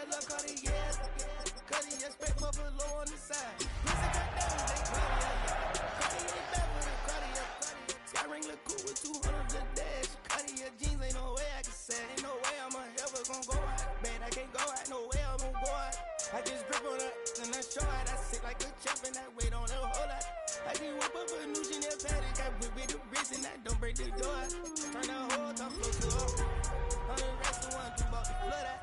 that look Cartier. Cutty expect buffalo on the side. Pussy got diamonds, they Cartier. Cartier back with a Cartier. Sky ring look cool with 200 the dash. Cartier jeans, ain't no way I can say. Ain't no way I'm ever gonna go out. Man, I can't go out, no way I'm gonna go out. I just grip on her and I show out. I sit like a champ and I wait on her whole lot. I just whip up a new Chanel paddock. I whip with the wrist and I don't break the door. Turn the whole top floor to up. 100 racks to one, two bought the flood out.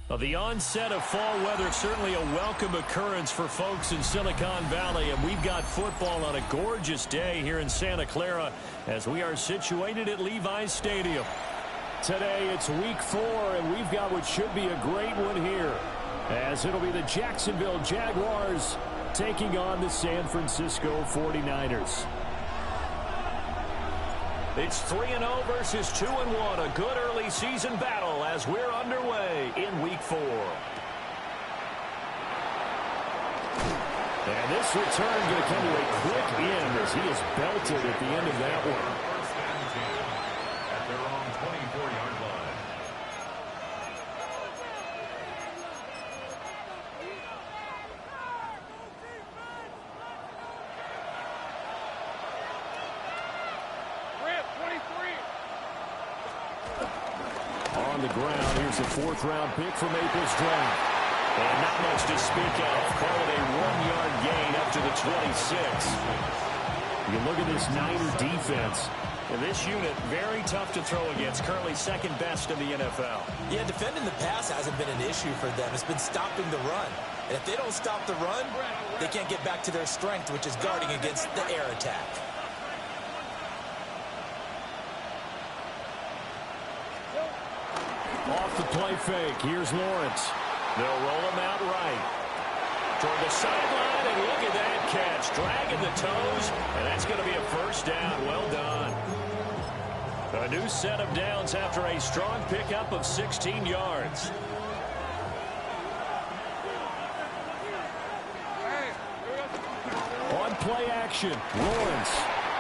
Well, the onset of fall weather, certainly a welcome occurrence for folks in Silicon Valley, and we've got football on a gorgeous day here in Santa Clara as we are situated at Levi's Stadium. Today it's week 4, and we've got what should be a great one here, as it'll be the Jacksonville Jaguars taking on the San Francisco 49ers. It's 3-0 versus 2-1. A good early season battle as we're underway in week 4. And this return going to come to a quick end as he is belted at the end of that one. At their own 24-yard line. On the ground, here's a 4th-round pick from April's draft. And not much to speak of. Call it a 1-yard gain up to the 26. You look at this Niner defense. And this unit, very tough to throw against. Currently second best in the NFL. Yeah, defending the pass hasn't been an issue for them. It's been stopping the run. And if they don't stop the run, they can't get back to their strength, which is guarding against the air attack. Off the play fake. Here's Lawrence. They'll roll him out right. Toward the sideline, and look at that catch. Dragging the toes, and that's going to be a first down. Well done. A new set of downs after a strong pickup of 16 yards. On play action, Lawrence.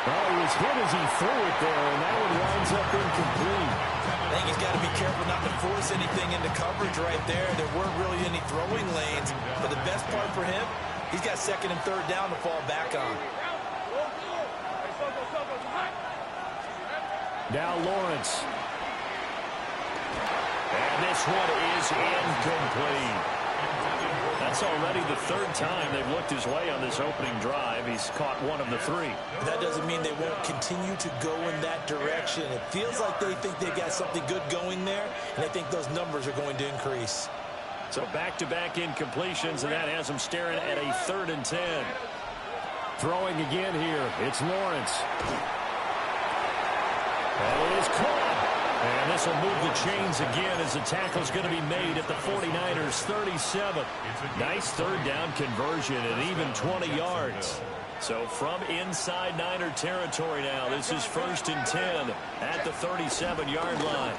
Oh, he was hit as he threw it there, and that one winds up incomplete. I think he's got to be careful not to force anything into coverage right there. There weren't really any throwing lanes, but the best part for him, he's got 2nd and 3rd down to fall back on. Now Lawrence. And this one is incomplete. That's already the 3rd time they've looked his way on this opening drive. He's caught one of the 3. That doesn't mean they won't continue to go in that direction. It feels like they think they've got something good going there, and I think those numbers are going to increase. So back-to-back incompletions, and that has them staring at a 3rd and 10. Throwing again here. It's Lawrence. And it is caught. And this will move the chains again as the tackle's going to be made at the 49ers 37. Nice 3rd down conversion and even 20 yards. So from inside Niner territory now, this is 1st and 10 at the 37-yard line.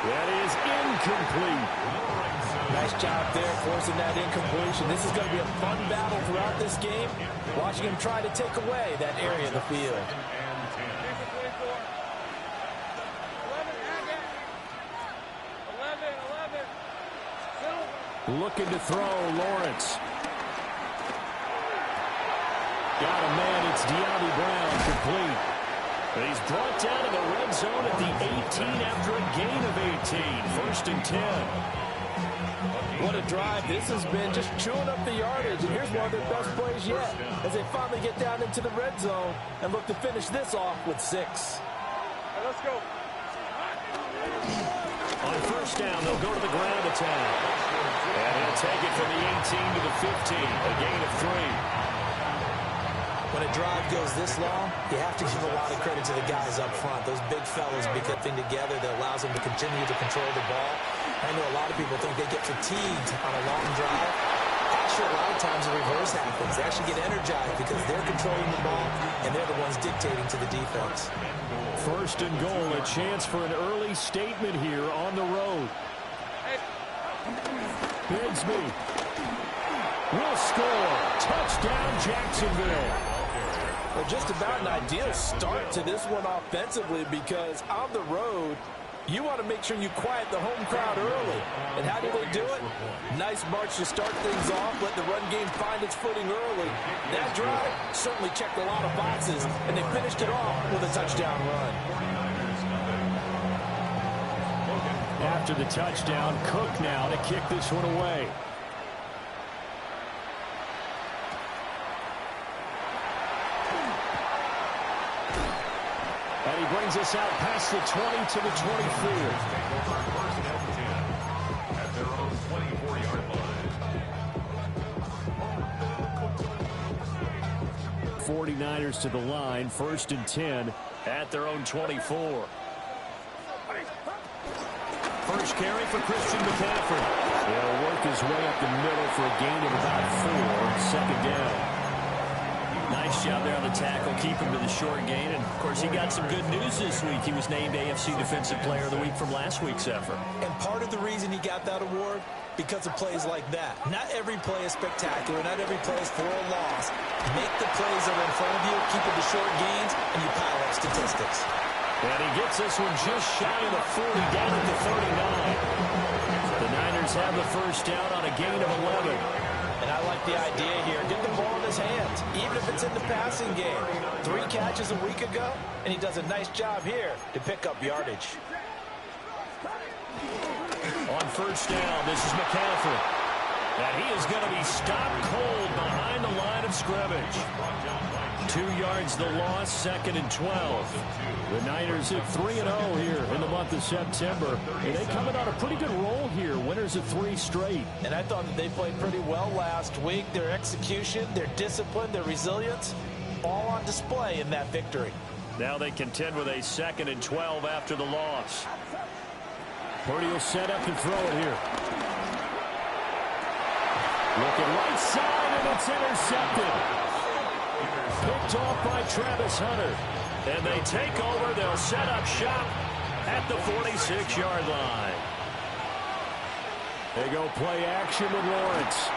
That is incomplete. Nice job there forcing that incompletion. This is going to be a fun battle throughout this game. Watching him try to take away that area of the field. Looking to throw, Lawrence. Got a man, it's De'Ami Brown, complete. But he's brought down to the red zone at the 18 after a gain of 18. 1st and 10. What a drive. This has been just chewing up the yardage. And here's one of their best plays yet as they finally get down into the red zone and look to finish this off with 6. Let's go. On 1st down, they'll go to the ground attack. And he'll take it from the 18 to the 15. A gain of 3. When a drive goes this long, you have to give a lot of credit to the guys up front. Those big fellas become a thing together that allows them to continue to control the ball. I know a lot of people think they get fatigued on a long drive. Actually, a lot of times the reverse happens. They actually get energized because they're controlling the ball, and they're the ones dictating to the defense. 1st and goal, a chance for an early statement here on the road. Bigsby will score. Touchdown, Jacksonville. Well, just about an ideal start to this one offensively, because on the road, you want to make sure you quiet the home crowd early. And how do they do it? Nice march to start things off, let the run game find its footing early. That drive certainly checked a lot of boxes, and they finished it off with a touchdown run. After the touchdown, Cook now to kick this one away. And he brings us out past the 20 to the 24. At their own 24-yard line. 49ers to the line, 1st and 10 at their own 24. First carry for Christian McCaffrey. He'll work his way up the middle for a gain of about 4, 2nd down. Nice job there on the tackle, keep him to the short gain. And, of course, he got some good news this week. He was named AFC Defensive Player of the Week from last week's effort. And part of the reason he got that award, because of plays like that. Not every play is spectacular. Not every play is for a loss. Make the plays that are in front of you, keep it to short gains, and you pile up statistics. And he gets this one just shy of the 40, down at the 39. The Niners have the first down on a gain of 11. And I like the idea here. Get the ball in his hands, even if it's in the passing game. 3 catches a week ago, and he does a nice job here to pick up yardage. On first down, this is McCaffrey. And he is going to be stopped cold behind the line of scrimmage. 2 yards the loss, 2nd and 12. The Niners at 3-0 here in the month of September. And they coming on a pretty good roll here. Winners of 3 straight. And I thought that they played pretty well last week. Their execution, their discipline, their resilience, all on display in that victory. Now they contend with a 2nd and 12 after the loss. Purdy will set up and throw it here. Looking right side, and it's intercepted. Picked off by Travis Hunter. And they take over. They'll set up shop at the 46-yard line. They go play action with Lawrence.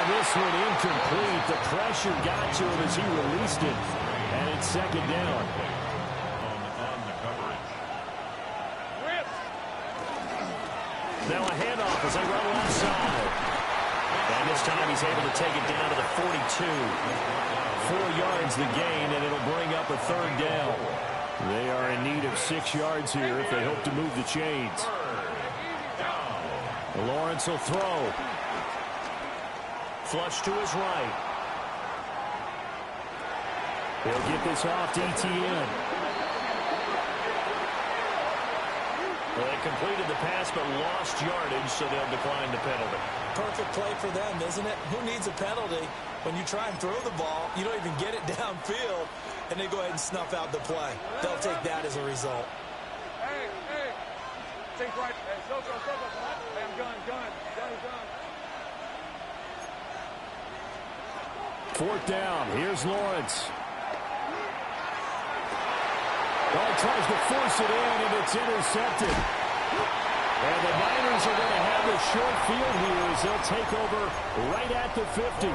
This one incomplete. The pressure got to him as he released it. And it's 2nd down. On the coverage. Now a handoff as they run left side. And this time he's able to take it down to the 42. 4 yards the gain, and it'll bring up a 3rd down. They are in need of 6 yards here if they hope to move the chains. Lawrence will throw. Flush to his right. He'll get this off to Etienne. Well, they completed the pass but lost yardage, so they'll decline the penalty. Perfect play for them, isn't it? Who needs a penalty when you try and throw the ball, you don't even get it downfield, and they go ahead and snuff out the play? They'll take that as a result. Hey, think right. Hey, go. Hey, I'm gun. 4th down. Here's Lawrence. Well, he tries to force it in, and it's intercepted. And the Niners are going to have the short field here as they'll take over right at the 50.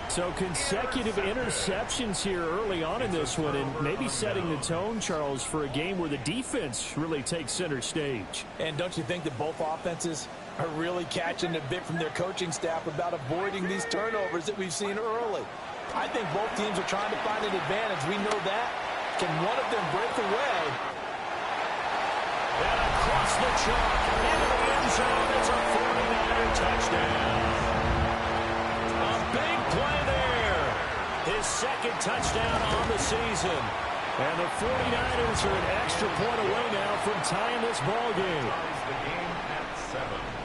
So consecutive interceptions here early on in this one, and maybe setting the tone, Charles, for a game where the defense really takes center stage. And don't you think that both offenses are really catching a bit from their coaching staff about avoiding these turnovers that we've seen early? I think both teams are trying to find an advantage. We know that. Can one of them break away? And across the chalk, into the end zone, it's a 49er touchdown. A big play there. His 2nd touchdown on the season. And the 49ers are an extra point away now from tying this ball game.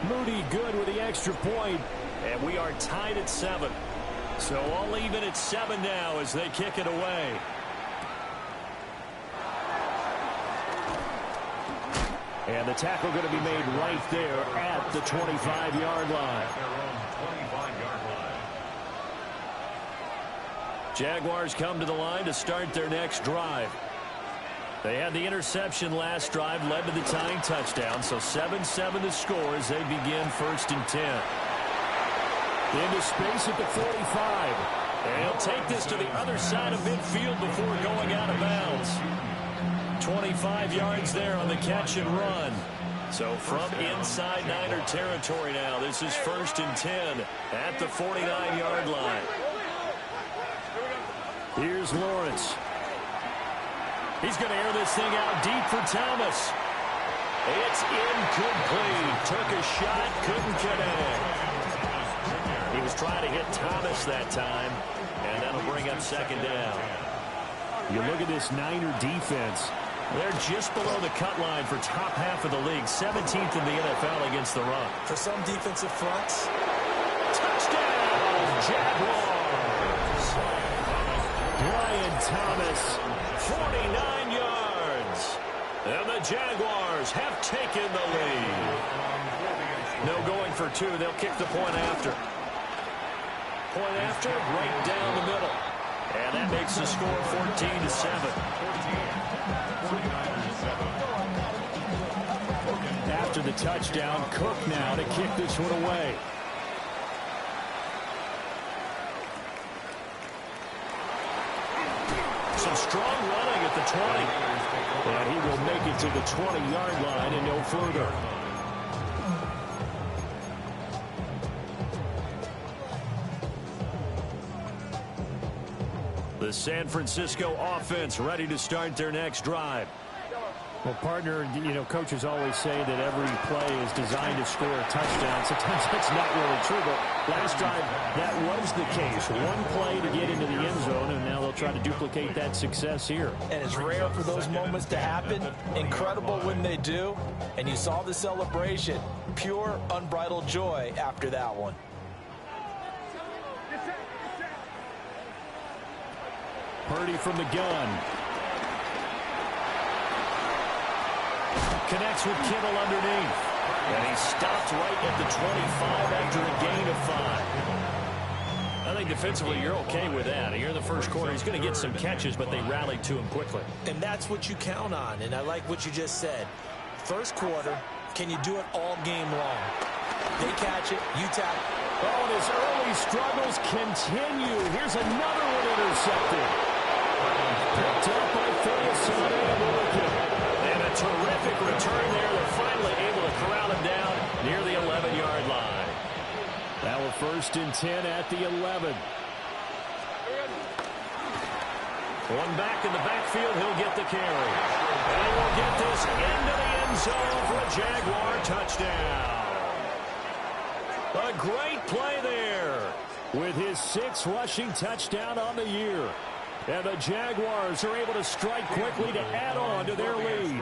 Moody good with the extra point, and we are tied at 7. So all even at 7 now as they kick it away. And the tackle going to be made right there at the 25-yard line. Jaguars come to the line to start their next drive. They had the interception last drive, led to the tying touchdown, so 7-7 the score as they begin 1st and 10. Into space at the 45. And he'll take this to the other side of midfield before going out of bounds. 25 yards there on the catch and run. So from inside Niner territory now, this is 1st and 10 at the 49-yard line. Here's Lawrence. He's going to air this thing out deep for Thomas. It's incomplete. Took a shot, couldn't connect. He was trying to hit Thomas that time, and that'll bring up 2nd down. You look at this Niner defense. They're just below the cut line for top half of the league. 17th in the NFL against the run. For some defensive fronts. Touchdown, Jaguars. Brian Thomas. 49 yards. And the Jaguars have taken the lead. No going for 2. They'll kick the point after. Point after, right down the middle. And that makes the score 14-7. After the touchdown, Cook now to kick this one away. Some strong running at the 20. And he will make it to the 20-yard line and no further. The San Francisco offense ready to start their next drive. Well, partner, you know, coaches always say that every play is designed to score a touchdown. Sometimes that's not really true, but last drive, that was the case. One play to get into the end zone, and now they'll try to duplicate that success here. And it's rare for those moments to happen. Incredible when they do. And you saw the celebration. Pure, unbridled joy after that one. Purdy from the gun. Connects with Kittle underneath. And he stopped right at the 25 after a gain of 5. I think defensively you're okay with that. Here in the first quarter, he's going to get some catches, but they rallied to him quickly. And that's what you count on. And I like what you just said. First quarter, can you do it all game long? They catch it, you tap it. Oh, and his early struggles continue. Here's another one intercepted. Picked up by Ferguson. And a terrific return there. They're finally able to corral him down near the 11-yard line. Now a 1st and 10 at the 11. One back in the backfield. He'll get the carry. And he will get this into the end zone for a Jaguar touchdown. A great play there. With his 6th rushing touchdown on the year. And the Jaguars are able to strike quickly to add on to their lead.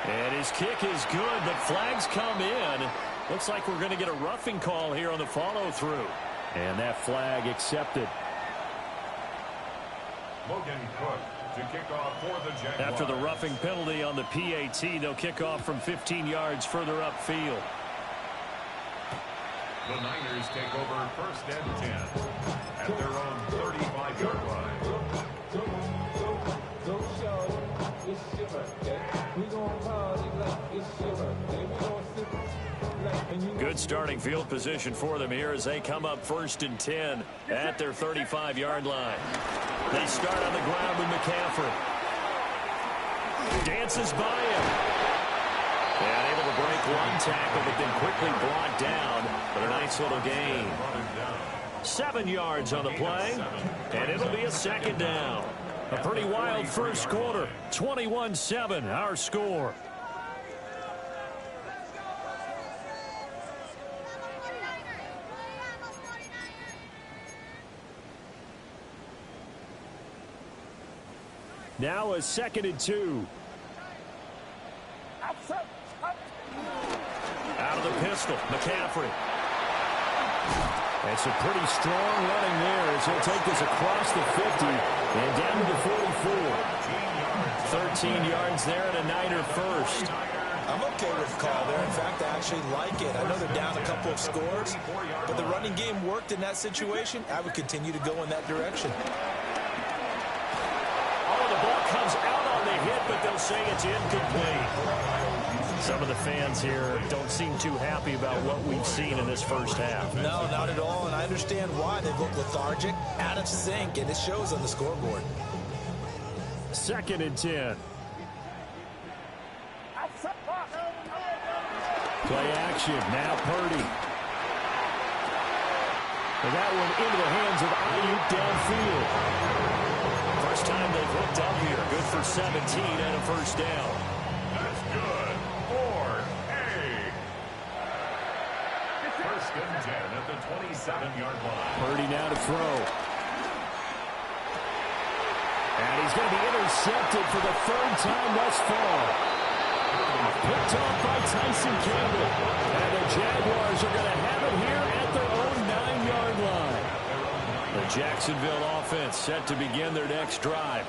And his kick is good, but flags come in. Looks like we're going to get a roughing call here on the follow-through. And that flag accepted. Logan Cook to kick off for the Jaguars. After the roughing penalty on the PAT, they'll kick off from 15 yards further upfield. The Niners take over 1st and 10 at their own 35-yard line. Good starting field position for them here as they come up 1st and 10 at their 35-yard line. They start on the ground with McCaffrey. Dances by him. And able to break one tackle, but then quickly brought down. But a nice little gain. 7 yards on the play, and it'll be a 2nd down. A pretty wild first quarter. 21-7, our score. Now a 2nd and 2. Out of the pistol, McCaffrey. That's a pretty strong running there as he'll take this across the 50 and down to the 44. 13 yards there and a Niner first. I'm okay with the call there. In fact, I actually like it. I know they're down a couple of scores, but the running game worked in that situation. I would continue to go in that direction. Oh, the ball comes out on the hit, but they'll say it's incomplete. Some of the fans here don't seem too happy about what we've seen in this first half. No, not at all, and I understand why. They look lethargic, out of sync, and it shows on the scoreboard. 2nd and 10. Play action. Now Purdy. And that one into the hands of Ayuk downfield. First time they've hooked up here. Good for 17 and a first down. That's good for A. First and 10 at the 27-yard line. Purdy now to throw. And he's going to be intercepted for the 3rd time thus far. Picked off by Tyson Campbell. And the Jaguars are going to have it here at their own 9-yard line. The Jacksonville offense set to begin their next drive.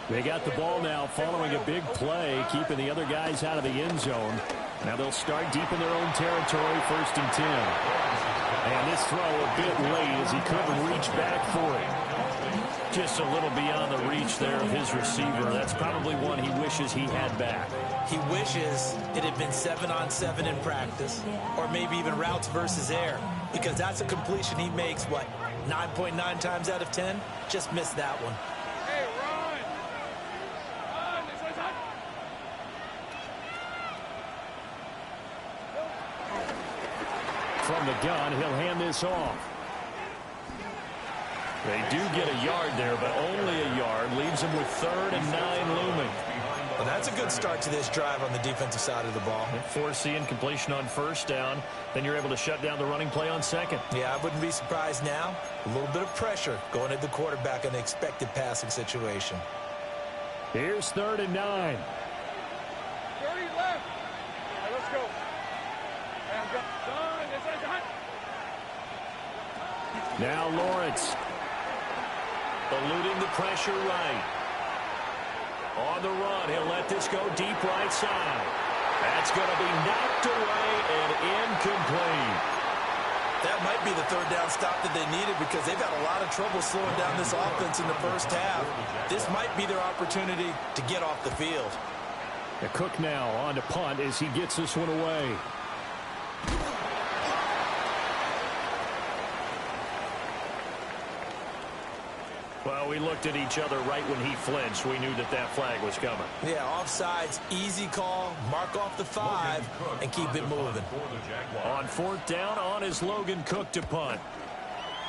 They got the ball now following a big play, keeping the other guys out of the end zone. Now they'll start deep in their own territory, 1st and 10. And this throw a bit late as he couldn't reach back for it. Just a little beyond the reach there of his receiver. That's probably one he wishes he had back. He wishes it had been 7-on-7 in practice, or maybe even routes versus air, because that's a completion he makes, what, 9.9 times out of 10? Just missed that one. Hey, run! Run! This one's hot! From the gun, he'll hand this off. They do get a yard there, but only a yard. Leaves them with 3rd and 9 looming. Well, that's a good start to this drive on the defensive side of the ball. Force the incompletion on 1st down. Then you're able to shut down the running play on 2nd. Yeah, I wouldn't be surprised now. A little bit of pressure going at the quarterback in an expected passing situation. Here's 3rd and 9. 30 left. All right, let's go. Hey, I'm done. This one's hot. Now Lawrence. Eluding the pressure right. On the run, he'll let this go deep right side. That's going to be knocked away and incomplete. That might be the 3rd down stop that they needed because they've had a lot of trouble slowing down this offense in the first half. This might be their opportunity to get off the field. The Cook now on to punt as he gets this one away. Well, we looked at each other right when he flinched. We knew that that flag was coming. Yeah, offsides, easy call, mark off the 5, and keep it moving. On 4th down, on is Logan Cook to punt.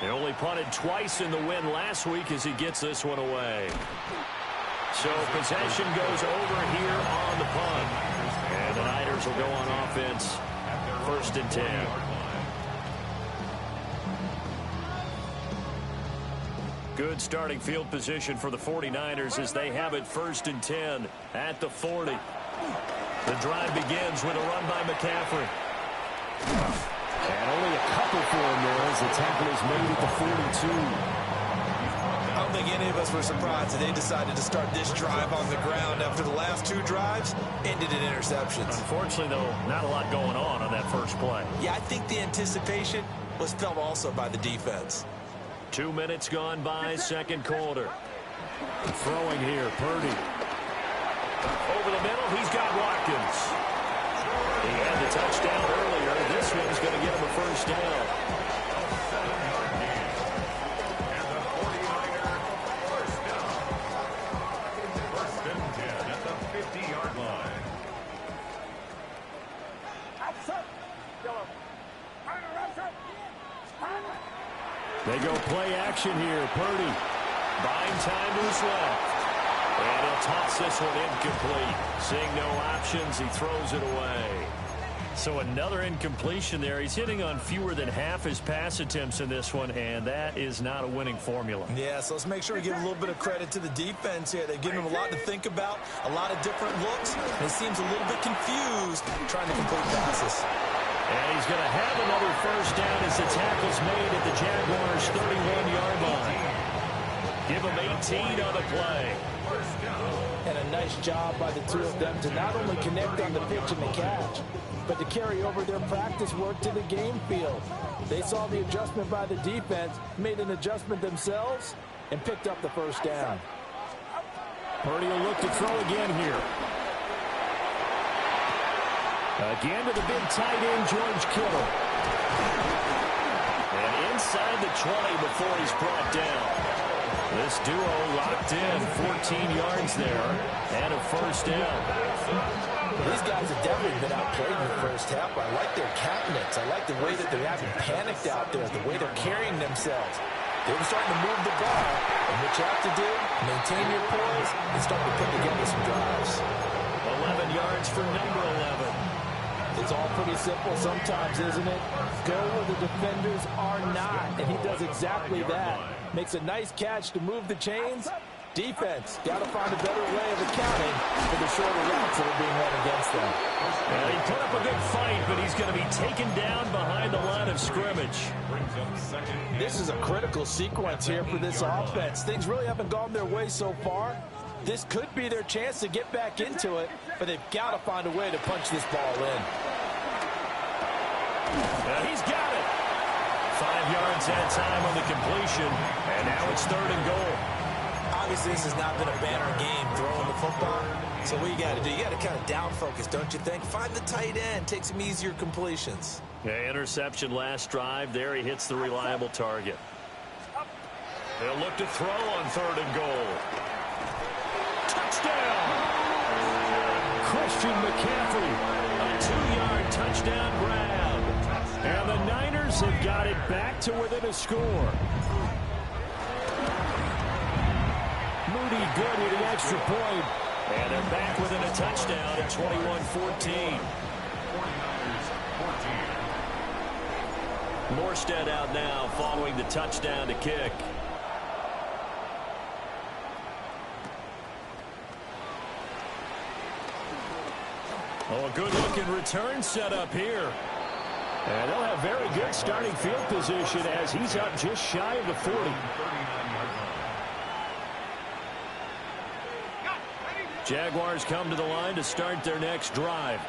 They only punted twice in the win last week as he gets this one away. So possession goes over here on the punt. And the Niners will go on offense, 1st and 10. Good starting field position for the 49ers as they have it 1st and 10 at the 40. The drive begins with a run by McCaffrey. And only a couple for him there as the tackle is made at the 42. I don't think any of us were surprised that they decided to start this drive on the ground after the last 2 drives ended in interceptions. Unfortunately, though, not a lot going on that first play. Yeah, I think the anticipation was felt also by the defense. 2 minutes gone by, 2nd quarter. Throwing here, Purdy. Over the middle, he's got Watkins. He had the touchdown earlier. This one's going to get him a 1st down. And the 49er first down. 1st and 10 at the 50-yard line. Outside. Yellow. Outside. They go play action here, Purdy. Buying time to his left. And he'll toss this one incomplete. Seeing no options, he throws it away. So another incompletion there. He's hitting on fewer than half his pass attempts in this one, and that is not a winning formula. Yeah, so let's make sure we give a little bit of credit to the defense here. They've given him a lot to think about, a lot of different looks, and he seems a little bit confused trying to complete passes. And he's going to have another 1st down as the tackle's made at the Jaguars' 31-yard line. Give him 18 on the play. And a nice job by the 2 of them to not only connect on the pitch and the catch, but to carry over their practice work to the game field. They saw the adjustment by the defense, made an adjustment themselves, and picked up the 1st down. Purdy will look to throw again here. Again to the big tight end, George Kittle. And inside the 20 before he's brought down. This duo locked in, 14 yards there, and a first down. These guys have definitely been outplayed in the first half. I like their countenance. I like the way that they haven't panicked out there, the way they're carrying themselves. They're starting to move the ball. And what you have to do, maintain your poise and start to put together some drives. 11 yards for number 11. It's all pretty simple sometimes, isn't it? Go where the defenders are not, and he does exactly that. Makes a nice catch to move the chains. Defense, got to find a better way of accounting for the shorter routes that are being run against them. Well, he put up a good fight, but he's going to be taken down behind the line of scrimmage. This is a critical sequence here for this offense. Things really haven't gone their way so far. This could be their chance to get back into it, but they've got to find a way to punch this ball in. He's got it. 5 yards that time on the completion, and now it's 3rd and goal. Obviously, this has not been a banner game throwing the football. So what you got to do, you got to kind of down focus, don't you think? Find the tight end, take some easier completions. Yeah, interception last drive. There he hits the reliable target. They'll look to throw on 3rd and goal. Touchdown! Christian McCaffrey. A 2-yard touchdown grab. And the Niners have got it back to within a score. Moody good with the extra point. And they're back within a touchdown at 21-14. Morstead out now following the touchdown to kick. Oh, a good-looking return set up here. And they'll have very good starting field position as he's up just shy of the 40. Jaguars come to the line to start their next drive.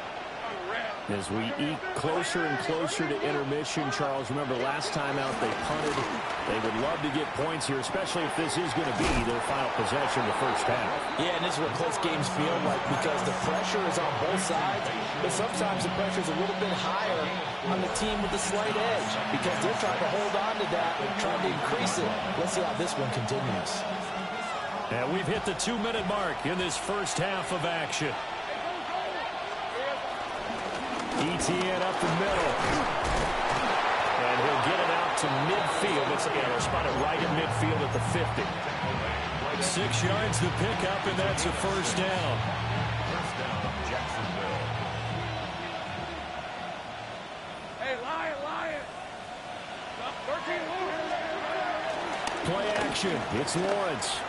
As we eke closer and closer to intermission, Charles, remember last time out they punted. They would love to get points here, especially if this is going to be their final possession of the first half. Yeah, and this is what close games feel like because the pressure is on both sides, but sometimes the pressure is a little bit higher on the team with the slight edge because they're trying to hold on to that and trying to increase it. Let's see how this one continues. And we've hit the 2-minute mark in this first half of action. ETN up the middle. And he'll get it out to midfield. They'll spot it right in midfield at the 50. 6 yards to pick up, and that's a first down. Hey, Lion. 13 loose. Play action. It's Lawrence.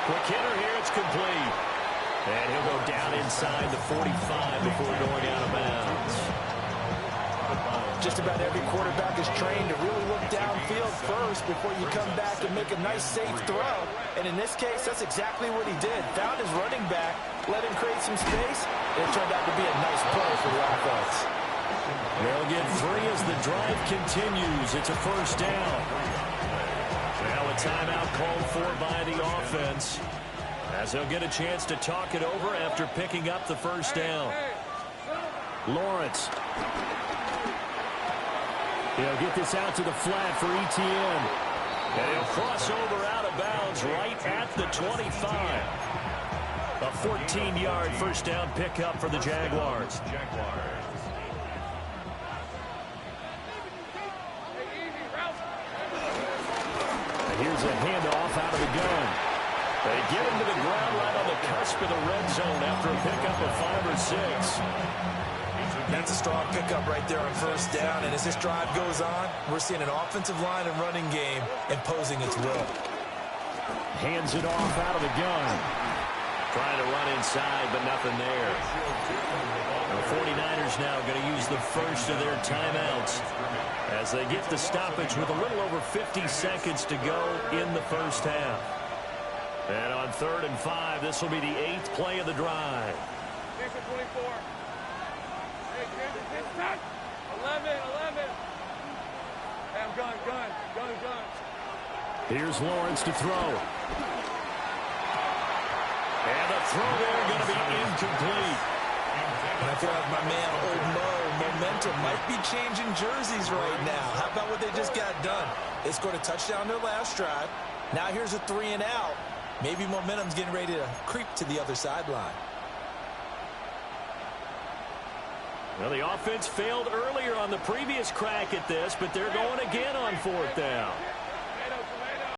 Quick hitter here. It's complete. And he'll go down inside the 45 before going out of bounds. Just about every quarterback is trained to really look downfield first before you come back and make a nice, safe throw. And in this case, that's exactly what he did. Found his running back, let him create some space, and it turned out to be a nice play for the offense. They'll get 3 as the drive continues. It's a first down. Now a timeout called for by the offense, as they'll get a chance to talk it over after picking up the first down. Lawrence. He'll get this out to the flat for ETN. And he'll cross over out of bounds right at the 25. A 14-yard first down pickup for the Jaguars. Here's a handoff out of the gun. They get him to the ground right on the cusp of the red zone after a pickup of 5 or 6. That's a strong pickup right there on first down. And as this drive goes on, we're seeing an offensive line and running game imposing its will. Hands it off out of the gun. Trying to run inside, but nothing there. The 49ers now going to use the first of their timeouts as they get the stoppage with a little over 50 seconds to go in the first half. And on 3rd and 5, this will be the 8th play of the drive. 24. 11. Hey, I'm gun. Here's Lawrence to throw. And the throw there going to be incomplete. And I feel like my man, Old Mo, momentum might be changing jerseys right now. How about what they just got done? They scored a touchdown their last drive. Now here's a 3 and out. Maybe momentum's getting ready to creep to the other sideline. Well, the offense failed earlier on the previous crack at this, but they're going again on 4th down.